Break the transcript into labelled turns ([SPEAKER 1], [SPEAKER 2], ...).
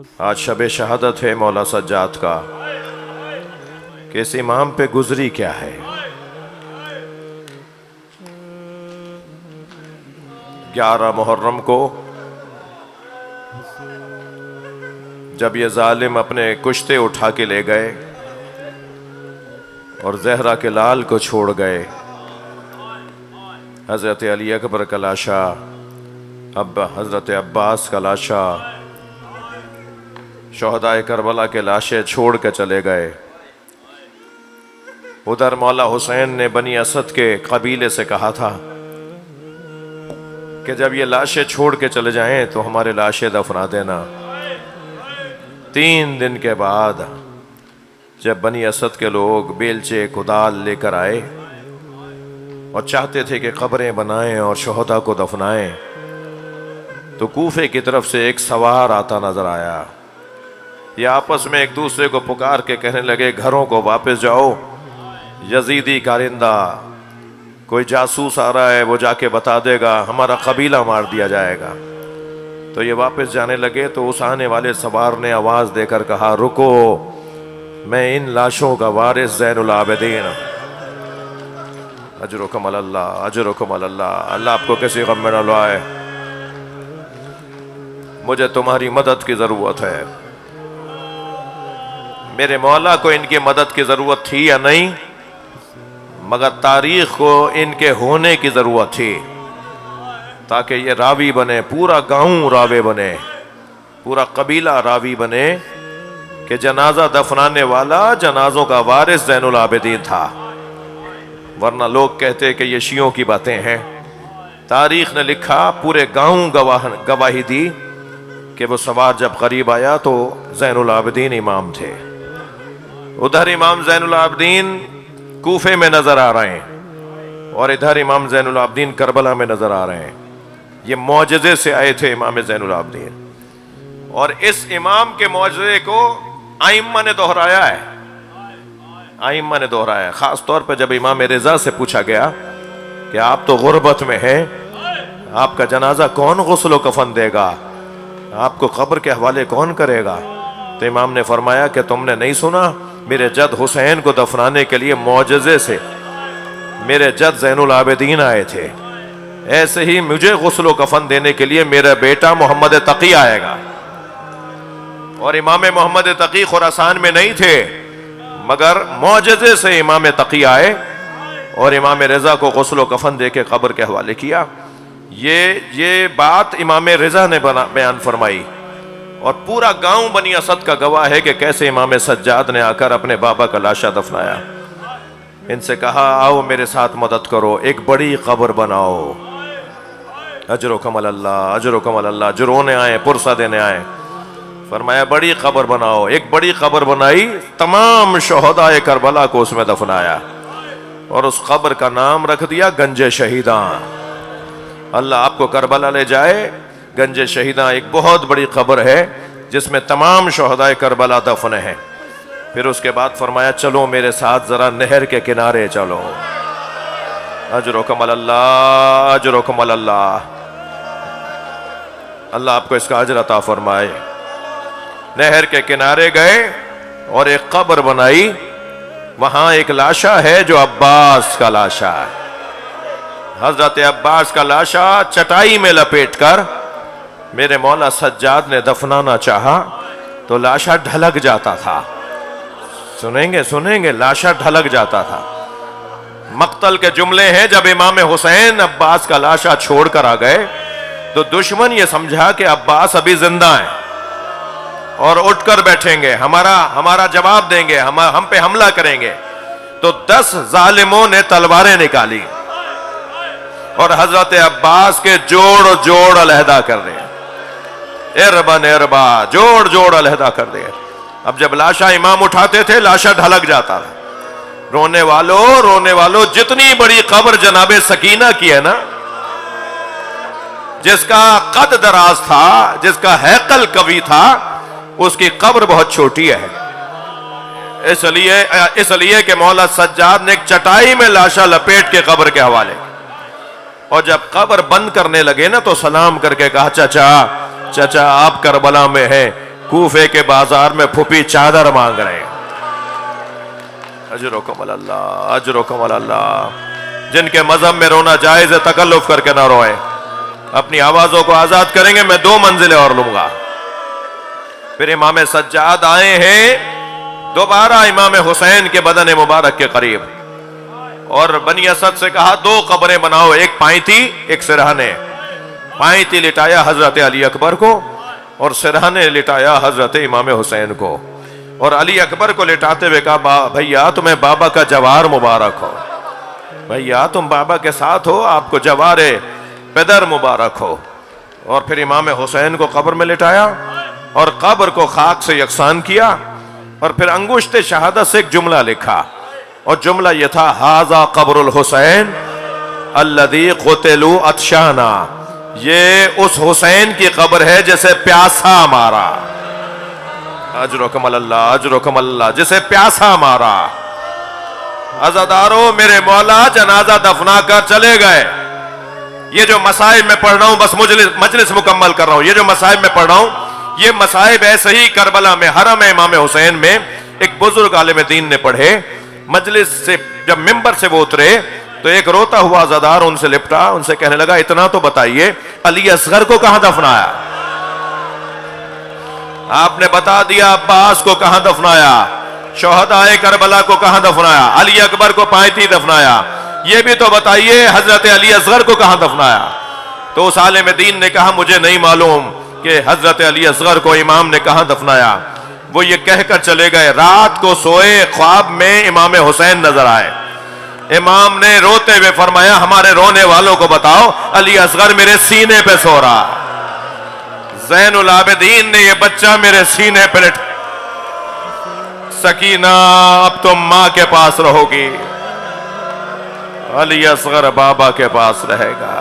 [SPEAKER 1] آج شب شہادت ہے مولا سجاد کا کہ اس امام پہ گزری کیا ہے۔ 11 محرم کو جب یہ ظالم اپنے کشتے اٹھا کے لے گئے اور زہرا کے لال کو چھوڑ گئے، حضرت علی اکبر کا لاشا، حضرت عباس کا لاشا، شہدائے کربلا کے لاشیں چھوڑ کے چلے گئے۔ ادھر مولا حسین نے بنی اسد کے قبیلے سے کہا تھا کہ جب یہ لاشیں چھوڑ کے چلے جائیں تو ہمارے لاشیں دفنا دینا۔ 3 دن کے بعد جب بنی اسد کے لوگ بیلچے کدال لے کر آئے اور چاہتے تھے کہ قبریں بنائیں اور شہداء کو دفنائیں، تو کوفے کی طرف سے ایک سوار آتا نظر آیا۔ یہ آپس میں ایک دوسرے کو پکار کے کہنے لگے، گھروں کو واپس جاؤ، یزیدی کارندہ، کوئی جاسوس آ رہا ہے، وہ جا کے بتا دے گا، ہمارا قبیلہ مار دیا جائے گا۔ تو یہ واپس جانے لگے تو اس آنے والے سوار نے آواز دے کر کہا، رکو، میں ان لاشوں کا وارث زین العابدین۔ اجرکم اللہ، اجرکم اللہ، اللہ آپ کو کسی غم میں نہ لائے، مجھے تمہاری مدد کی ضرورت ہے۔ میرے مولا کو ان کی مدد کی ضرورت تھی یا نہیں، مگر تاریخ کو ان کے ہونے کی ضرورت تھی تاکہ یہ راوی بنے، پورا گاؤں راوی بنے، پورا قبیلہ راوی بنے کہ جنازہ دفنانے والا جنازوں کا وارث زین العابدین تھا۔ ورنہ لوگ کہتے کہ یہ شیعوں کی باتیں ہیں۔ تاریخ نے لکھا، پورے گاؤں گواہی دی کہ وہ سوار جب قریب آیا تو زین العابدین امام تھے۔ ادھر امام زین العابدین کوفے میں نظر آ رہے ہیں اور ادھر امام زین العابدین کربلا میں نظر آ رہے ہیں۔ یہ معجزے سے آئے تھے امام زین العابدین، اور اس امام کے معجزے کو ائمہ نے دہرایا ہے، ائمہ نے دہرایا ہے۔ خاص طور پر جب امام رضا سے پوچھا گیا کہ آپ تو غربت میں ہیں، آپ کا جنازہ کون غسل و کفن دے گا، آپ کو قبر کے حوالے کون کرے گا، تو امام نے فرمایا کہ تم نے نہیں سنا، میرے جد حسین کو دفنانے کے لیے معجزے سے میرے جد زین العابدین آئے تھے، ایسے ہی مجھے غسل و کفن دینے کے لیے میرا بیٹا محمد تقی آئے گا۔ اور امام محمد تقی خراسان میں نہیں تھے، مگر معجزے سے امام تقی آئے اور امام رضا کو غسل و کفن دے کے قبر کے حوالے کیا۔ یہ بات امام رضا نے بیان فرمائی، اور پورا گاؤں بنی اسد کا گواہ ہے کہ کیسے امام سجاد نے آ کر اپنے بابا کا لاشا دفنایا۔ ان سے کہا، آؤ میرے ساتھ مدد کرو، ایک بڑی قبر بناؤ۔ اجرکم اللہ، اجرکم اللہ، جو رونے آئے، پرسہ دینے آئے، فرمایا بڑی قبر بناؤ۔ ایک بڑی قبر بنائی، تمام شہداء کربلا کو اس میں دفنایا، اور اس قبر کا نام رکھ دیا گنج شہیداں۔ اللہ آپ کو کربلا لے جائے، گنج شہیداں ایک بہت بڑی قبر ہے جس میں تمام شہداء کربلا دفن ہیں۔ پھر اس کے بعد فرمایا، چلو میرے ساتھ ذرا نہر کے کنارے چلو۔ اجرکم اللہ، اجرکم اللہ، اللہ آپ کو اس کا اجر عطا فرمائے۔ نہر کے کنارے گئے اور ایک قبر بنائی، وہاں ایک لاشا ہے جو عباس کا لاشا ہے۔ حضرت عباس کا لاشا چٹائی میں لپیٹ کر میرے مولا سجاد نے دفنانا چاہا تو لاشا ڈھلک جاتا تھا۔ سنیں گے، لاشا ڈھلک جاتا تھا۔ مقتل کے جملے ہیں، جب امام حسین عباس کا لاشا چھوڑ کر آ گئے تو دشمن یہ سمجھا کہ عباس ابھی زندہ ہیں اور اٹھ کر بیٹھیں گے، ہمارا جواب دیں گے، ہم پہ حملہ کریں گے۔ تو 10 ظالموں نے تلواریں نکالی اور حضرت عباس کے جوڑ علیحدہ کر دے، اربن اربا، جوڑ علیحدہ کر دے۔ اب جب لاشا امام اٹھاتے تھے، لاشا ڈھلک جاتا تھا۔ رونے والوں، جتنی بڑی قبر جناب سکینہ کی ہے نا، جس کا قد دراز تھا، جس کا ہیکل قوی تھا، اس کی قبر بہت چھوٹی ہے۔ اس لیے کہ مولا سجاد نے ایک چٹائی میں لاشا لپیٹ کے قبر کے حوالے، اور جب قبر بند کرنے لگے نا تو سلام کر کے کہا، چچا آپ کربلا میں ہیں، کوفے کے بازار میں پھوپھی چادر مانگ رہے ہیں. اجرکم اللہ، اجرکم اللہ. جن کے مذہب میں رونا جائز ہے تکلف کر کے نہ روئیں، اپنی آوازوں کو آزاد کریں گے. میں 2 منزلیں اور لوں گا. پھر امام سجاد آئے ہیں دوبارہ امام حسین کے بدن مبارک کے قریب، اور بنی اسد سے کہا 2 قبریں بناؤ، ایک پائنتی ایک سرہانے. پائنتی لٹایا حضرت علی اکبر کو اور سرہانے لٹایا حضرت امام حسین کو. اور علی اکبر کو لٹاتے ہوئے کہا بھیا تمہیں بابا کا جوار مبارک ہو، بھیا تم بابا کے ساتھ ہو، آپ کو جوار پدر مبارک ہو. اور پھر امام حسین کو قبر میں لٹایا اور قبر کو خاک سے یکسان کیا، اور پھر انگشت شہادت سے ایک جملہ لکھا، اور جملہ یہ تھا ھذا قبر الحسین الذی قتلوا عطشانا. یہ اس حسین کی قبر ہے جسے پیاسا مارا. اجرکم اللہ، اجرکم اللہ. جسے پیاسا مارا. عزادارو میرے مولا جنازہ دفنا کر چلے گئے. یہ جو مصائب میں پڑھ رہا ہوں، بس مجلس مکمل کر رہا ہوں، یہ جو مصائب میں پڑھ رہا ہوں یہ مصائب ایسے ہی کربلا میں حرم امام حسین میں ایک بزرگ عالم دین نے پڑھے. مجلس سے جب ممبر سے وہ اترے تو ایک روتا ہوا عزادار ان سے لپٹا، ان سے کہنے لگا اتنا تو بتائیے علی اصغر کو کہاں دفنایا؟ آپ نے بتا دیا عباس کو کہاں دفنایا، شہدائے کربلا کو کہاں دفنایا، علی اکبر کو پائنتی دفنایا، یہ بھی تو بتائیے حضرت علی اصغر کو کہاں دفنایا؟ تو اس عالم دین نے کہا مجھے نہیں معلوم کہ حضرت علی اصغر کو امام نے کہاں دفنایا. وہ یہ کہہ کر چلے گئے. رات کو سوئے خواب میں امام حسین نظر آئے. امام نے روتے ہوئے فرمایا ہمارے رونے والوں کو بتاؤ علی اصغر میرے سینے پہ سو رہا. زین العابدین نے یہ بچہ میرے سینے پہ لٹ. سکینہ اب تم ماں کے پاس رہو گی، علی اصغر بابا کے پاس رہے گا.